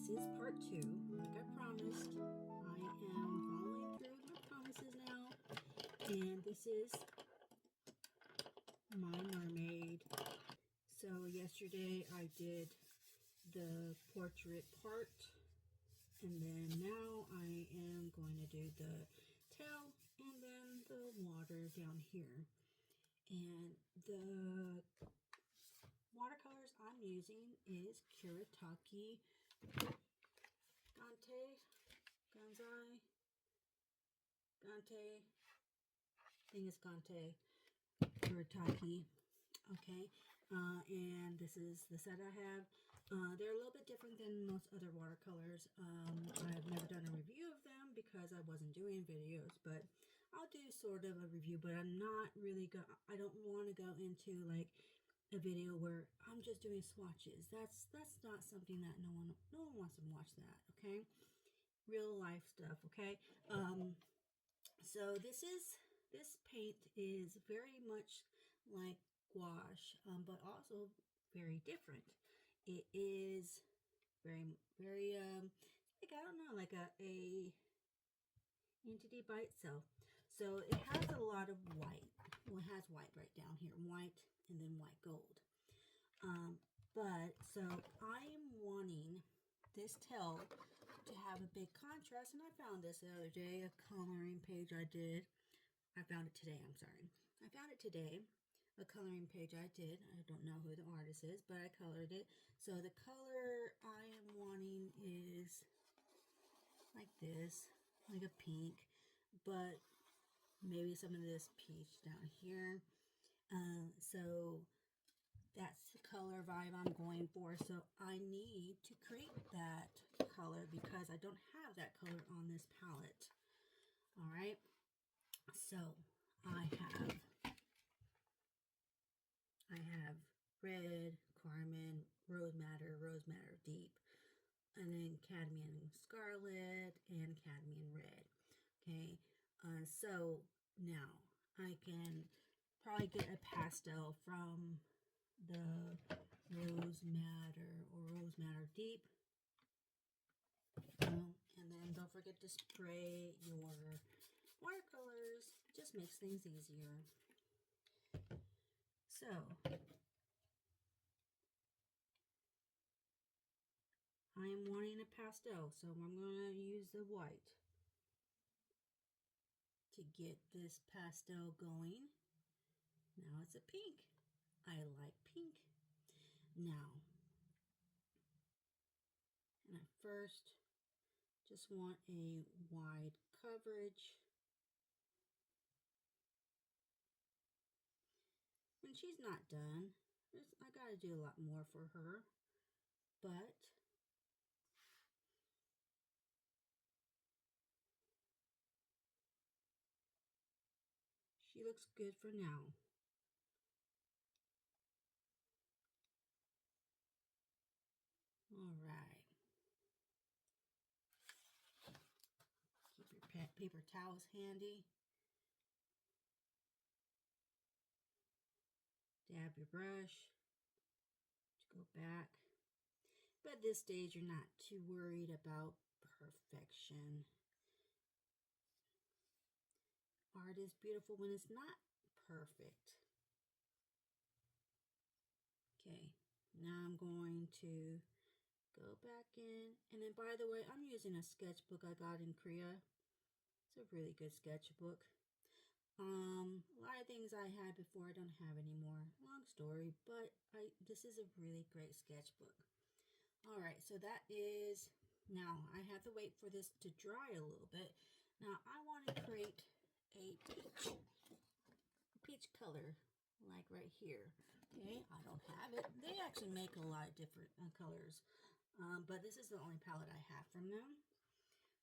this is part 2. Like I promised, I am following through my promises now. And this is my mermaid. So yesterday I did the portrait part. And then now I am going to do the tail and then the water down here. And the watercolors I'm using is Kuretake Gantai, Gansai, Gantai, I think it's Gantai, Kuretaki, okay, and this is the set I have. They're a little bit different than most other watercolors. I've never done a review of them because I wasn't doing videos, but I'll do sort of a review, but I'm not really I don't want to go into like a video where I'm just doing swatches. That's not something that no one wants to watch that, okay? Real life stuff, okay? So this paint is very much like gouache, but also very different. It is very like, I don't know, like a entity by itself. So it has a lot of white. Well, it has white right down here, white and then white gold. But so I am wanting this tail to have a big contrast, and I found this the other day, a coloring page I did. I found it today, I'm sorry. I found it today, a coloring page I did. I don't know who the artist is, but I colored it. So the color I am wanting is like this, like a pink, but maybe some of this peach down here. So that's the color vibe I'm going for. So I need to create that color because I don't have that color on this palette. All right. So I have red, carmine, rose madder deep, and then cadmium scarlet and cadmium red. Okay. So now I can probably get a pastel from the rose madder or rose madder deep, and then don't forget to spray your watercolors. It just makes things easier. So I am wanting a pastel, so I'm going to use the white to get this pastel going. Now it's a pink. I like pink. Now, and I first just want a wide coverage. When she's not done, I gotta do a lot more for her, but she looks good for now. All right. Keep your paper towels handy. Dab your brush to go back. But at this stage, you're not too worried about perfection. Art is beautiful when it's not perfect. Okay, now I'm going to go back in. And then, by the way, I'm using a sketchbook I got in Korea. It's a really good sketchbook. A lot of things I had before I don't have anymore. Long story, but this is a really great sketchbook. All right, so that is, now I have to wait for this to dry a little bit. Now I want to create a peach color, like right here. Okay, I don't have it. They actually make a lot of different colors, but this is the only palette I have from them.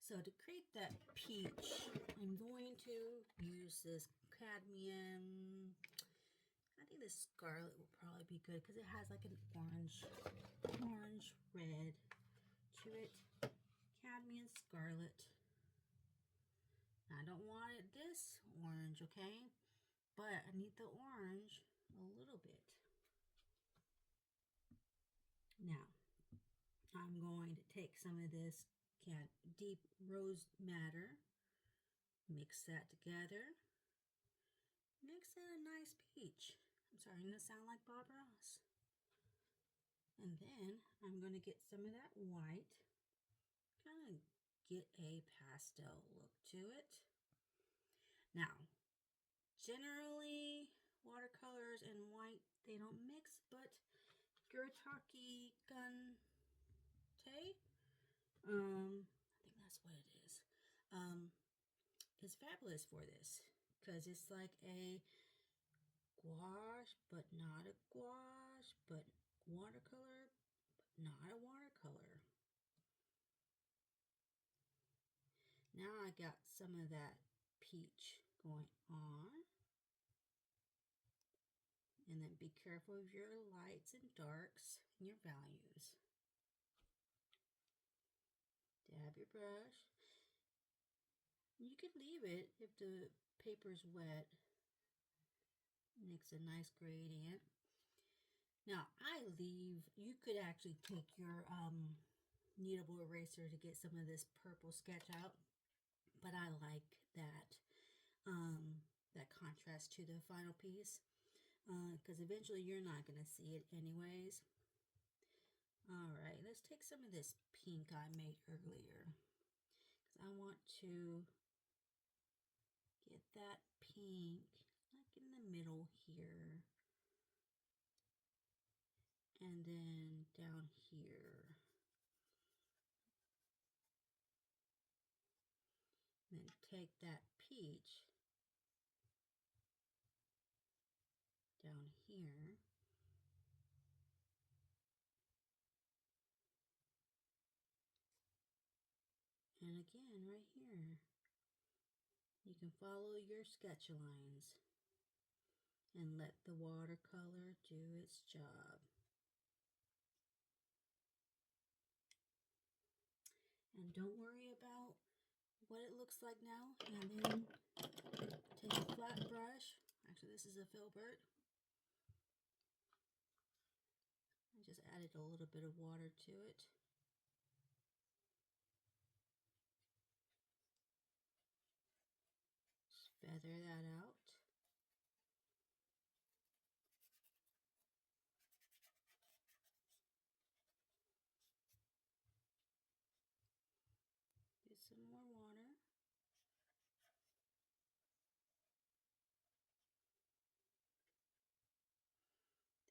So to create that peach, I'm going to use this cadmium. I think this scarlet will probably be good because it has like an orange red to it. Cadmium scarlet. Now, I don't want it this orange, okay? But I need the orange a little bit. Now, I'm going to take some of this deep rose madder, mix that together, mix it a nice peach. I'm starting to sound like Bob Ross. And then I'm going to get some of that white, kind of get a pastel look to it. Now, generally, watercolors and white, they don't mix, but Kuretake Gantai, I think that's what it is fabulous for this, because it's like a gouache, but not a gouache, but watercolor, but not a watercolor. Now I got some of that peach going on. And then be careful of your lights and darks and your values. Dab your brush. You can leave it if the paper's wet. Makes a nice gradient. Now you could actually take your kneadable eraser to get some of this purple sketch out. But I like that, that contrast to the final piece. Because eventually you're not going to see it anyways. Alright, let's take some of this pink I made earlier. Because I want to get that pink like in the middle here. And then down here. And then take that peach down here. And again, right here. You can follow your sketch lines and let the watercolor do its job. And don't worry about what it looks like now. And then take a flat brush. Actually, this is a filbert. I just added a little bit of water to it. Just feather that out. Get some more water.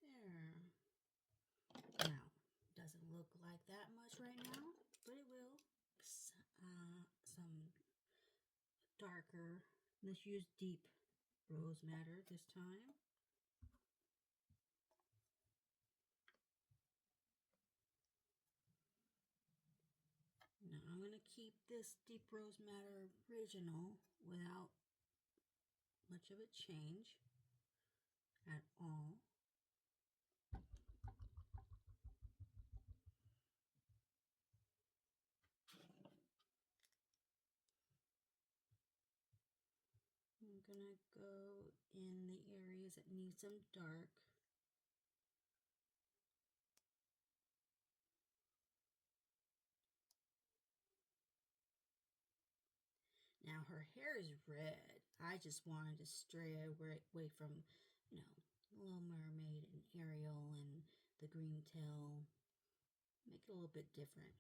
There. Now, doesn't look like that much right now, but it will. Some darker. Let's use deep rose madder this time. Now I'm going to keep this deep rose madder original without much of a change at all. I'm going to go in the areas that need some dark. Now her hair is red. I just wanted to stray away from, Little Mermaid and Ariel and the green tail. Make it a little bit different.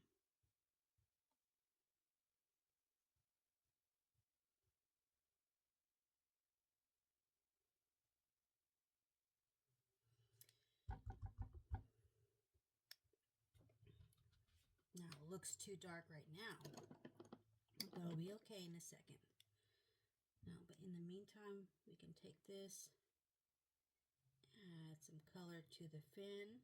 Now it looks too dark right now, but it'll be okay in a second. Now, but in the meantime, we can take this, add some color to the fin.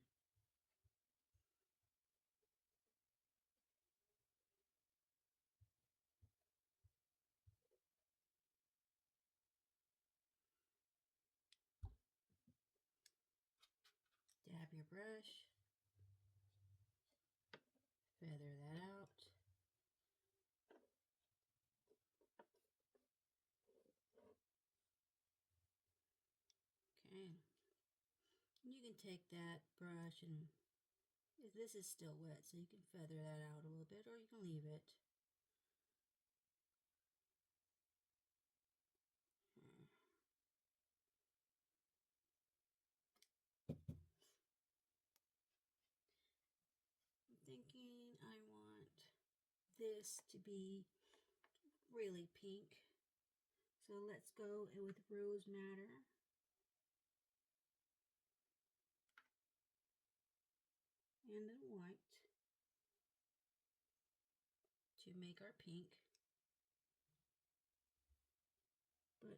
Dab your brush, feather that out. Okay, you can take that brush and This is still wet, so you can feather that out a little bit, or you can leave it. I'm thinking I want this to be really pink. So let's go with Rose Madder. And then white to make our pink. But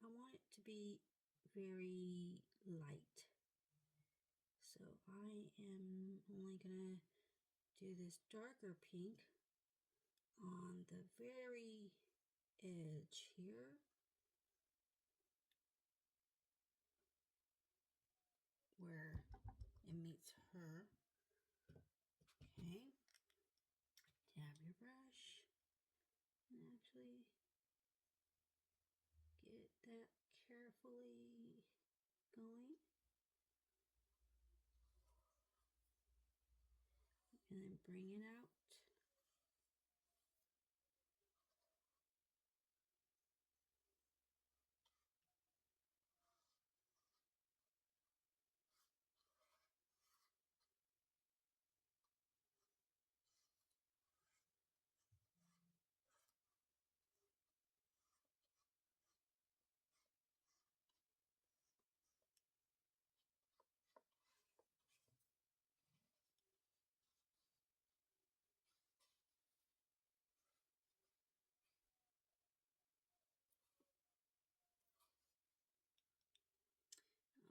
I want it to be very light. So I am only gonna do this darker pink on the very edge here. Where it meets her. Okay. Tap your brush and actually get that carefully going. And then bring it out.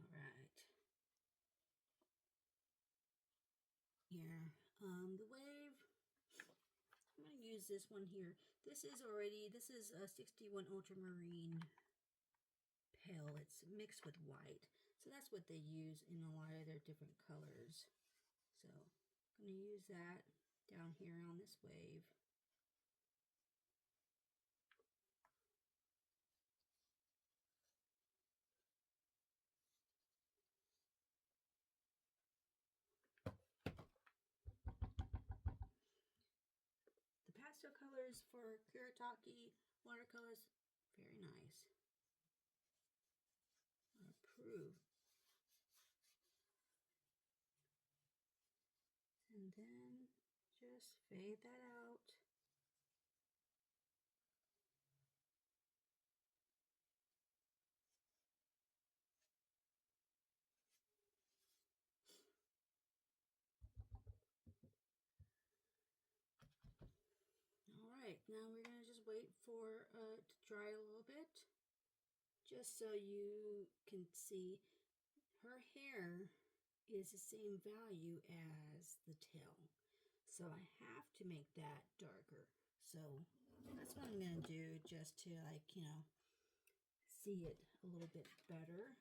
All right. Here, the wave, I'm going to use this one here. This is a 61 Ultramarine pale. It's mixed with white. So that's what they use in a lot of their different colors. So I'm going to use that down here on this wave. The pastel colors for Kuretake watercolors, very nice. I approve. And then just fade that out. All right, now we're going to just wait for it to dry a little bit. Just so you can see, her hair is the same value as the tail. So I have to make that darker. So that's what I'm going to do, just to, like, you know, see it a little bit better.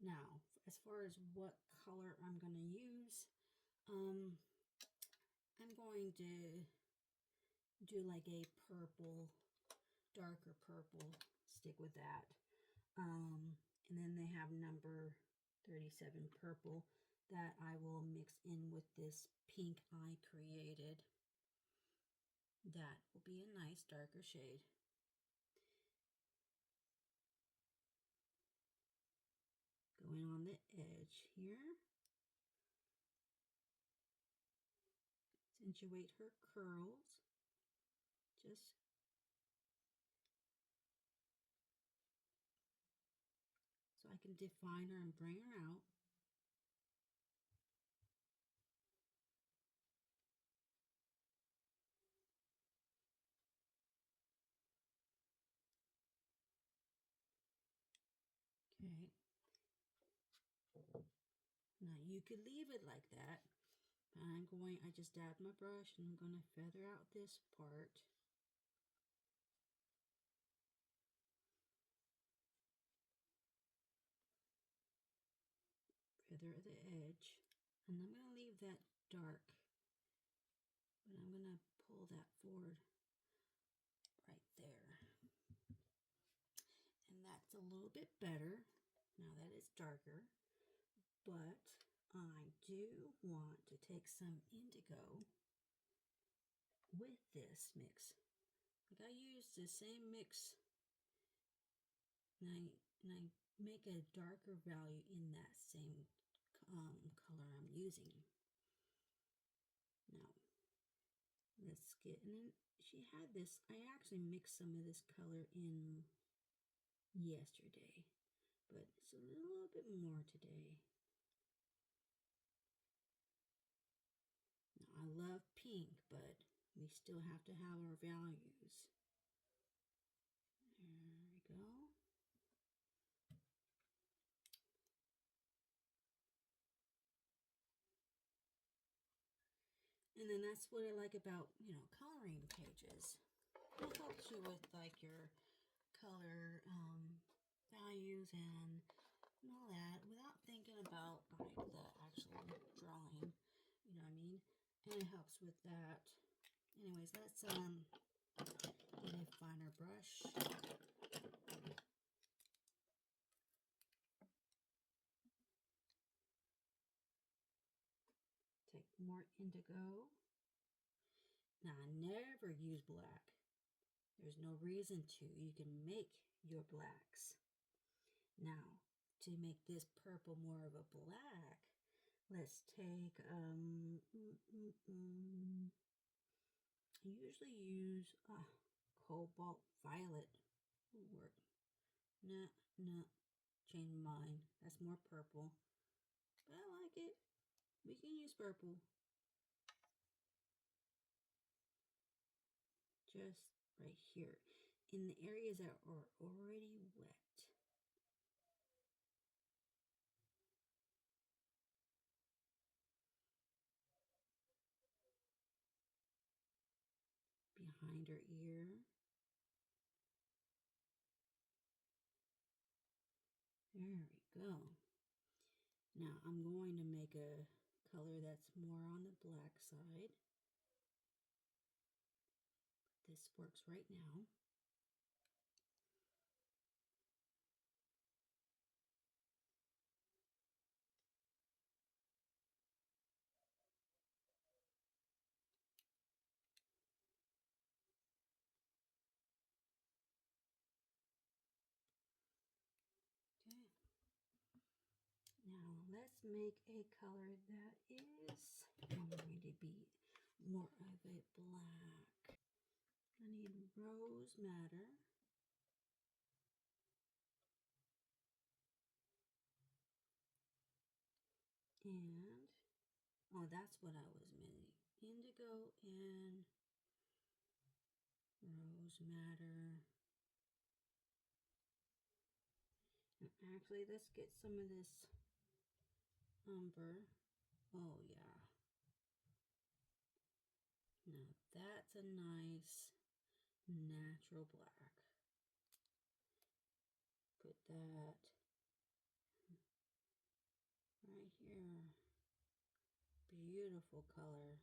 Now, as far as what color I'm going to use, I'm going to do like a purple, darker purple, stick with that. And then they have number 37 purple that I will mix in with this pink I created. That will be a nice darker shade. Going on the edge here. Accentuate her curls. Just so I can define her and bring her out. Okay. Now you could leave it like that. I just dabbed my brush and I'm going to feather out this part. Feather at the edge. And I'm going to leave that dark. But I'm going to pull that forward right there. And that's a little bit better. Now that is darker. But I do want to take some indigo with this mix. Like I use the same mix and I make a darker value in that same color I'm using. Now, let's get, and then she had this, I actually mixed some of this color in yesterday, but it's a little bit more today. Now, I love pink, but we still have to have our values. There we go. And then that's what I like about, coloring pages. It helps you with like your color values and all that without thinking about like the actual drawing. You know what I mean? And it helps with that. Anyways, let's get a finer brush. Take more indigo. Now, I never use black. There's no reason to. You can make your blacks. Now, to make this purple more of a black, let's take, I usually use cobalt violet. Will work. No, change mine. That's more purple. But I like it. We can use purple. Just right here. In the areas that are already wet. Behind her ear. There we go. Now I'm going to make a color that's more on the black side. This works right now. Okay. Now let's make a color that is going to be more of a black. I need rose madder. And, oh, that's what I was meaning. Indigo and rose madder. And actually, let's get some of this umber. Oh, yeah. Now, that's a nice natural black. Put that right here. Beautiful color.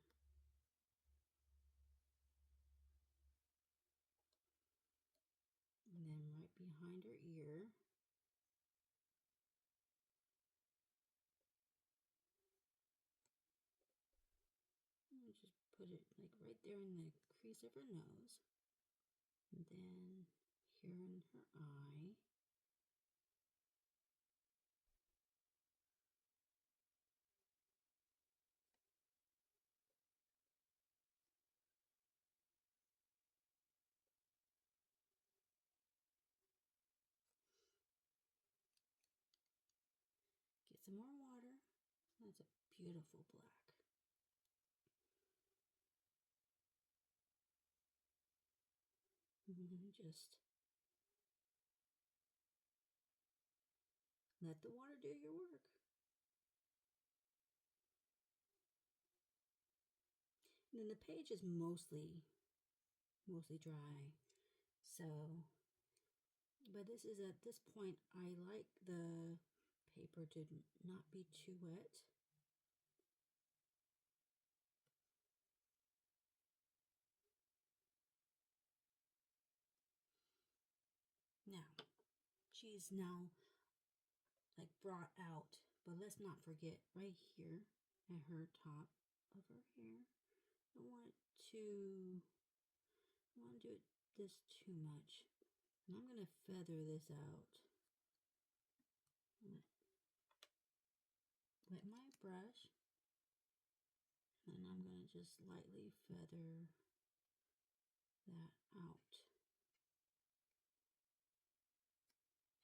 And then right behind her ear. And just put it like right there in the crease of her nose. And then here in her eye. Get some more water. That's a beautiful black. Just let the water do your work. And then the page is mostly dry. So, but this is at this point, I like the paper to not be too wet. Now, she's now like brought out But let's not forget right here at her top of her hair. I don't want to do it this too much. And I'm going to feather this out. Wet my brush. And I'm going to just lightly feather that out.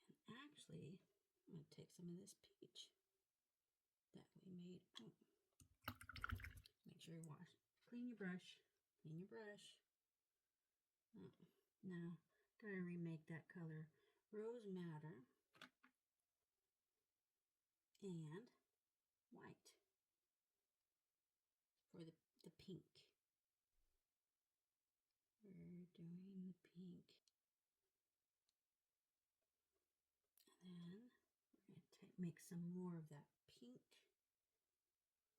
And actually, I'm going to take some of this peach that we made. Oh. Make sure you wash. Clean your brush. Clean your brush. Oh. Now, gotta remake that color. Rose Madder and white for the pink. We're doing the pink. And then we're going to make some more of that pink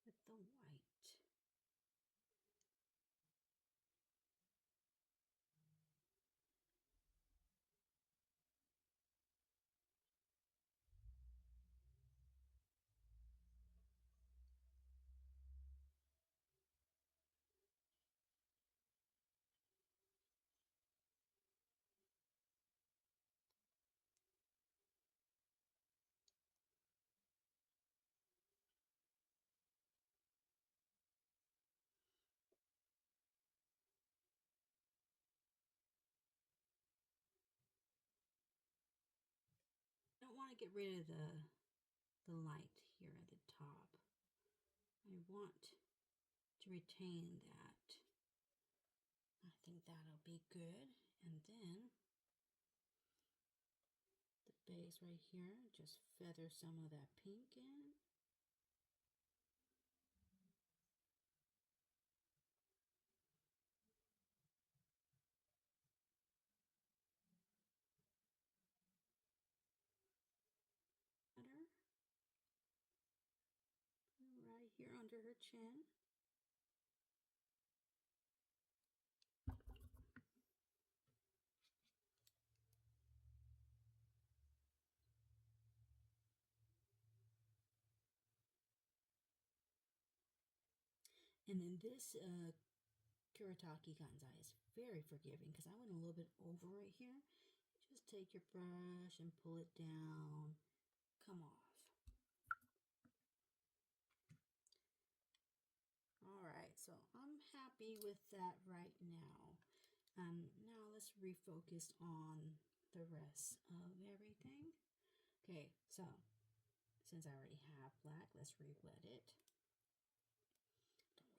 with the white. I don't want to get rid of the light here at the top. I want to retain that. I think that'll be good. And then the base right here, just feather some of that pink in. Right here under her chin. And then this Kuretake Gantai is very forgiving because I went a little bit over right here. Just take your brush and pull it down. Come off. Alright, so I'm happy with that right now. Now let's refocus on the rest of everything. Okay, so since I already have black, let's re-wet it.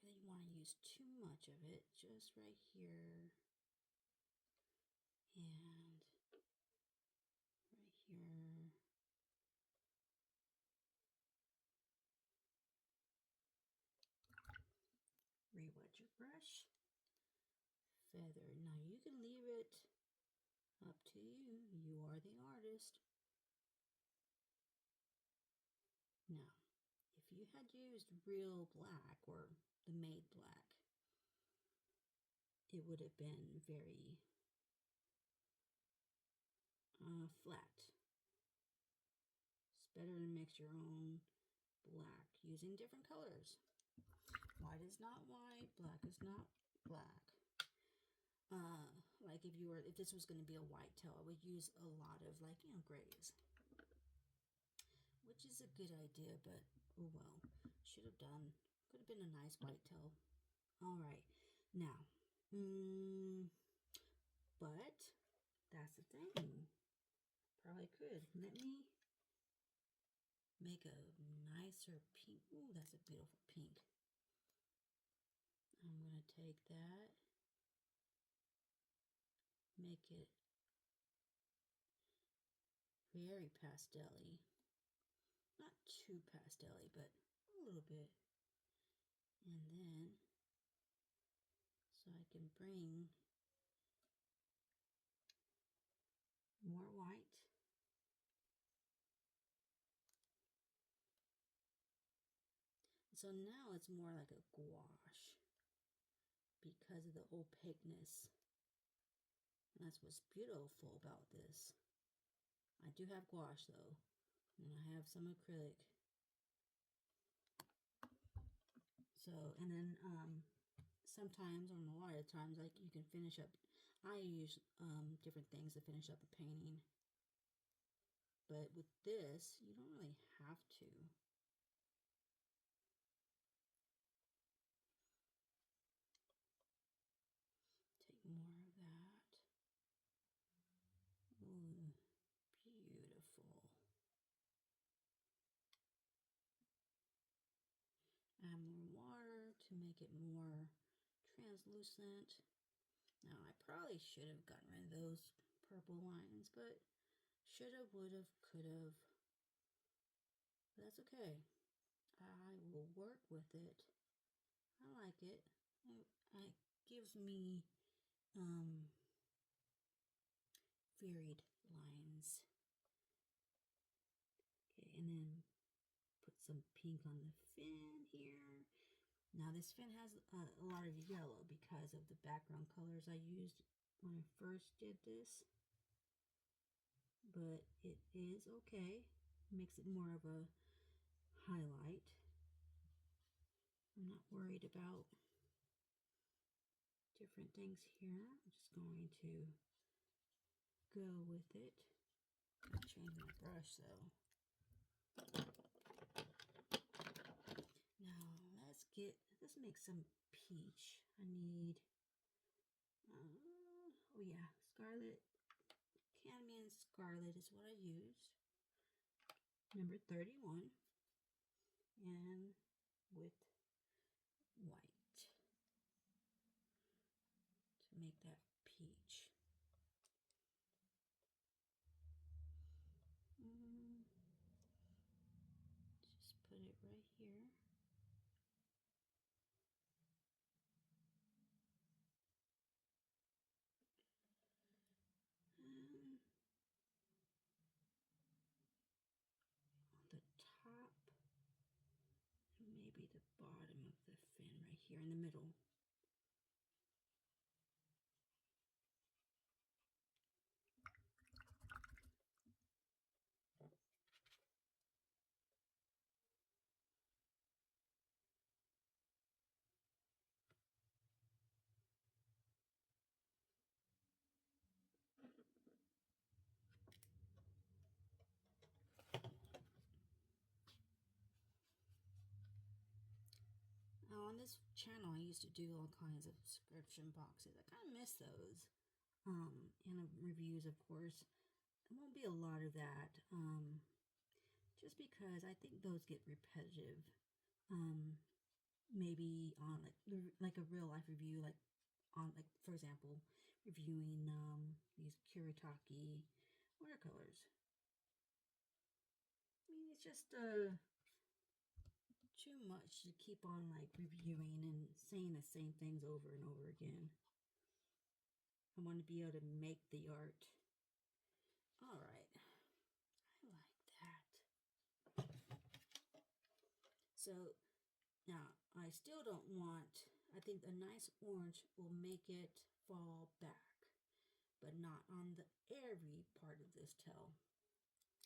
Don't really want to use too much of it, just right here and right here. Re-wet your brush. Feather. Now you can leave it up to you. You are the artist. Now, if you had used real black or the made black, it would have been very flat. It's better to mix your own black using different colors. White is not white, black is not black. Like if this was going to be a white tail, I would use a lot of grays, which is a good idea, but oh well, should have done. Could have been a nice white tail. All right, now, but that's the thing. Probably could. Let me make a nicer pink. Ooh, that's a beautiful pink. I'm going to take that, make it very pastel-y. Not too pastel-y, but a little bit. And then, so I can bring more white. So now it's more like a gouache because of the opaqueness. And that's what's beautiful about this. I do have gouache though, and I have some acrylic. So, and then sometimes, or a lot of times, like you can finish up. I use different things to finish up a painting, but with this, you don't really have to. Take more of that. Ooh, beautiful. Add more water to make it more translucent. Now, I probably should have gotten rid of those purple lines, but should have, would have, could have. But that's okay. I will work with it. I like it. It gives me varied lines. Okay, and then put some pink on the fin here. Now this fin has a lot of yellow because of the background colors I used when I first did this. But it is okay. Makes it more of a highlight. I'm not worried about different things here. I'm just going to go with it. I'll change my brush though. Now let's make some peach. I need, oh yeah, Scarlet, Cadmium Scarlet is what I used. Number 31. And with white to make that peach. Just put it right here. And on the top, and maybe the bottom of the fin right here in the middle. Now on this channel, I used to do all kinds of subscription boxes. I kind of miss those. And reviews, of course. There won't be a lot of that. Just because I think those get repetitive. Maybe on like a real life review, like on for example, reviewing these Kuretake watercolors. I mean, it's just too much to keep on like reviewing and saying the same things over and over again. I want to be able to make the art. All right, I like that. So now I still don't want, I think a nice orange will make it fall back, but not on the airy part of this tail.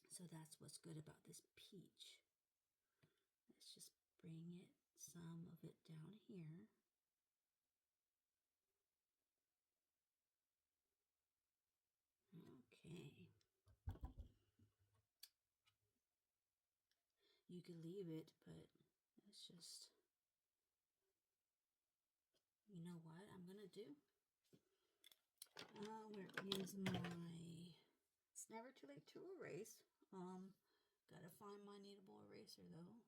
So that's what's good about this peach. Let's just bring it, some of it down here. Okay. You could leave it, but it's just, you know what I'm gonna do? Where is my, it's never too late to erase. Gotta find my kneadable eraser though.